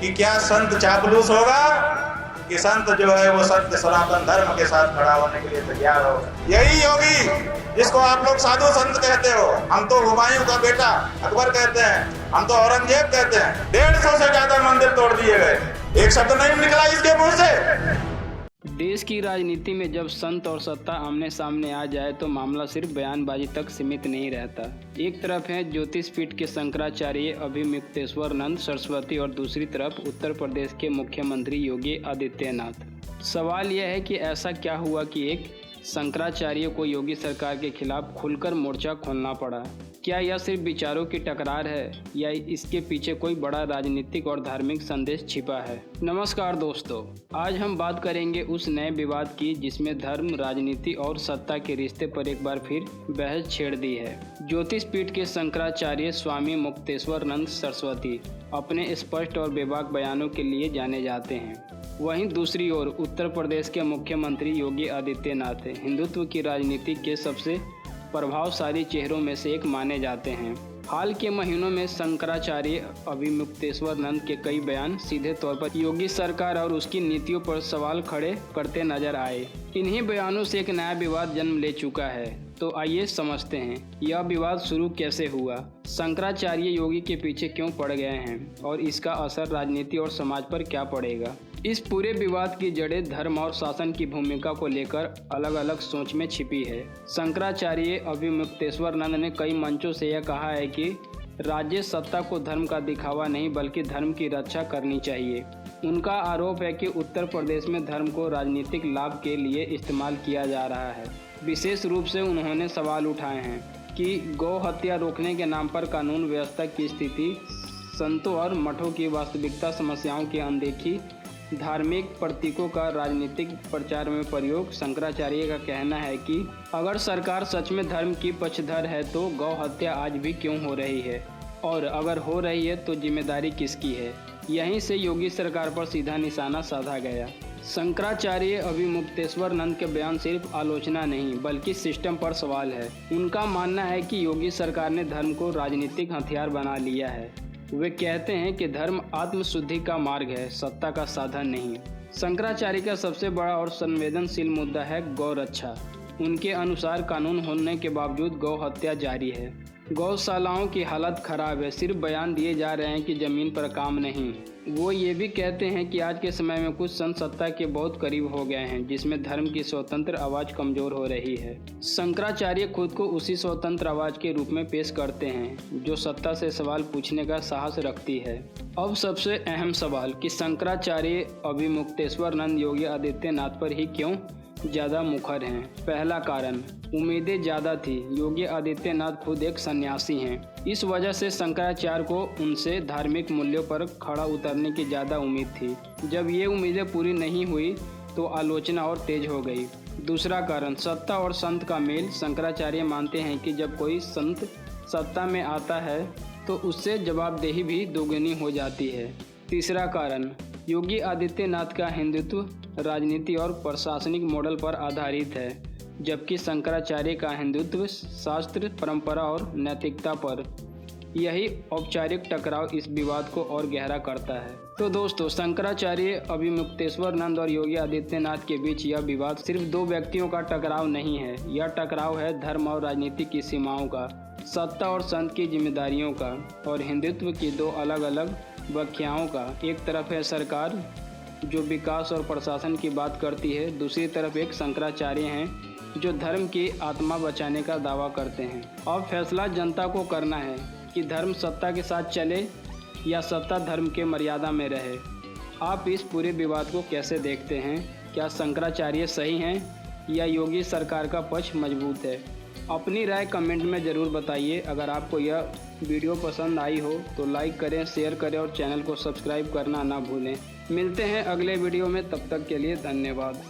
कि क्या संत चापलूस होगा कि संत जो है वो सत्य सनातन धर्म के साथ खड़ा होने के लिए तैयार हो। यही योगी जिसको आप लोग साधु संत कहते हो, हम तो हुमायूं का बेटा अकबर कहते हैं, हम तो औरंगजेब कहते हैं। 150 से ज्यादा मंदिर तोड़ दिए गए, एक शब्द नहीं निकला इसके मुंह से। देश की राजनीति में जब संत और सत्ता आमने सामने आ जाए तो मामला सिर्फ बयानबाजी तक सीमित नहीं रहता। एक तरफ है ज्योतिषपीठ के शंकराचार्य अभिमुक्तेश्वरानंद सरस्वती और दूसरी तरफ उत्तर प्रदेश के मुख्यमंत्री योगी आदित्यनाथ। सवाल यह है कि ऐसा क्या हुआ कि एक शंकराचार्य को योगी सरकार के खिलाफ खुलकर मोर्चा खोलना पड़ा। क्या यह सिर्फ विचारों की टकरार है या इसके पीछे कोई बड़ा राजनीतिक और धार्मिक संदेश छिपा है। नमस्कार दोस्तों, आज हम बात करेंगे उस नए विवाद की जिसमें धर्म, राजनीति और सत्ता के रिश्ते पर एक बार फिर बहस छेड़ दी है। ज्योतिषपीठ के शंकराचार्य स्वामी मुक्तेश्वरानंद सरस्वती अपने स्पष्ट और बेबाक बयानों के लिए जाने जाते हैं। वहीं दूसरी ओर उत्तर प्रदेश के मुख्यमंत्री योगी आदित्यनाथ हिंदुत्व की राजनीति के सबसे प्रभावशाली चेहरों में से एक माने जाते हैं। हाल के महीनों में शंकराचार्य अभिमुक्तेश्वरानंद के कई बयान सीधे तौर पर योगी सरकार और उसकी नीतियों पर सवाल खड़े करते नजर आए। इन्हीं बयानों से एक नया विवाद जन्म ले चुका है। तो आइए समझते हैं यह विवाद शुरू कैसे हुआ, शंकराचार्य योगी के पीछे क्यों पड़ गए हैं और इसका असर राजनीति और समाज पर क्या पड़ेगा। इस पूरे विवाद की जड़ें धर्म और शासन की भूमिका को लेकर अलग अलग सोच में छिपी है। शंकराचार्य अभिमुक्तेश्वरानंद ने कई मंचों से यह कहा है कि राज्य सत्ता को धर्म का दिखावा नहीं बल्कि धर्म की रक्षा करनी चाहिए। उनका आरोप है कि उत्तर प्रदेश में धर्म को राजनीतिक लाभ के लिए इस्तेमाल किया जा रहा है। विशेष रूप से उन्होंने सवाल उठाए हैं कि गौ हत्या रोकने के नाम पर कानून व्यवस्था की स्थिति, संतों और मठों की वास्तविकता समस्याओं की अनदेखी, धार्मिक प्रतीकों का राजनीतिक प्रचार में प्रयोग। शंकराचार्य का कहना है कि अगर सरकार सच में धर्म की पक्षधर है तो गौ हत्या आज भी क्यों हो रही है, और अगर हो रही है तो जिम्मेदारी किसकी है। यहीं से योगी सरकार पर सीधा निशाना साधा गया। शंकराचार्य अभिमुक्तेश्वरानंद के बयान सिर्फ आलोचना नहीं बल्कि सिस्टम पर सवाल है। उनका मानना है कि योगी सरकार ने धर्म को राजनीतिक हथियार बना लिया है। वे कहते हैं कि धर्म आत्मशुद्धि का मार्ग है, सत्ता का साधन नहीं। शंकराचार्य का सबसे बड़ा और संवेदनशील मुद्दा है गौ रक्षा। उनके अनुसार कानून होने के बावजूद गौ हत्या जारी है। गौशालाओं की हालत खराब है, सिर्फ बयान दिए जा रहे हैं कि जमीन पर काम नहीं। वो ये भी कहते हैं कि आज के समय में कुछ संत सत्ता के बहुत करीब हो गए हैं जिसमें धर्म की स्वतंत्र आवाज़ कमज़ोर हो रही है। शंकराचार्य खुद को उसी स्वतंत्र आवाज़ के रूप में पेश करते हैं जो सत्ता से सवाल पूछने का साहस रखती है। अब सबसे अहम सवाल कि शंकराचार्य अभिमुक्तेश्वरानंद योगी आदित्यनाथ पर ही क्यों ज़्यादा मुखर हैं। पहला कारण, उम्मीदें ज़्यादा थी। योगी आदित्यनाथ खुद एक सन्यासी हैं। इस वजह से शंकराचार्य को उनसे धार्मिक मूल्यों पर खड़ा उतरने की ज़्यादा उम्मीद थी। जब ये उम्मीदें पूरी नहीं हुई तो आलोचना और तेज हो गई। दूसरा कारण, सत्ता और संत का मेल। शंकराचार्य मानते हैं कि जब कोई संत सत्ता में आता है तो उससे जवाबदेही भी दोगुनी हो जाती है। तीसरा कारण, योगी आदित्यनाथ का हिंदुत्व राजनीति और प्रशासनिक मॉडल पर आधारित है जबकि शंकराचार्य का हिंदुत्व शास्त्र, परंपरा और नैतिकता पर। यही औपचारिक टकराव इस विवाद को और गहरा करता है। तो दोस्तों, शंकराचार्य अभिमुक्तेश्वरानंद और योगी आदित्यनाथ के बीच यह विवाद सिर्फ दो व्यक्तियों का टकराव नहीं है। यह टकराव है धर्म और राजनीति की सीमाओं का, सत्ता और संत की जिम्मेदारियों का और हिंदुत्व की दो अलग अलग व्याख्याओं का। एक तरफ है सरकार जो विकास और प्रशासन की बात करती है, दूसरी तरफ एक शंकराचार्य हैं जो धर्म की आत्मा बचाने का दावा करते हैं। अब फैसला जनता को करना है कि धर्म सत्ता के साथ चले या सत्ता धर्म के मर्यादा में रहे। आप इस पूरे विवाद को कैसे देखते हैं? क्या शंकराचार्य सही हैं या योगी सरकार का पक्ष मजबूत है? अपनी राय कमेंट में ज़रूर बताइए। अगर आपको यह वीडियो पसंद आई हो तो लाइक करें, शेयर करें और चैनल को सब्सक्राइब करना ना भूलें। मिलते हैं अगले वीडियो में, तब तक के लिए धन्यवाद।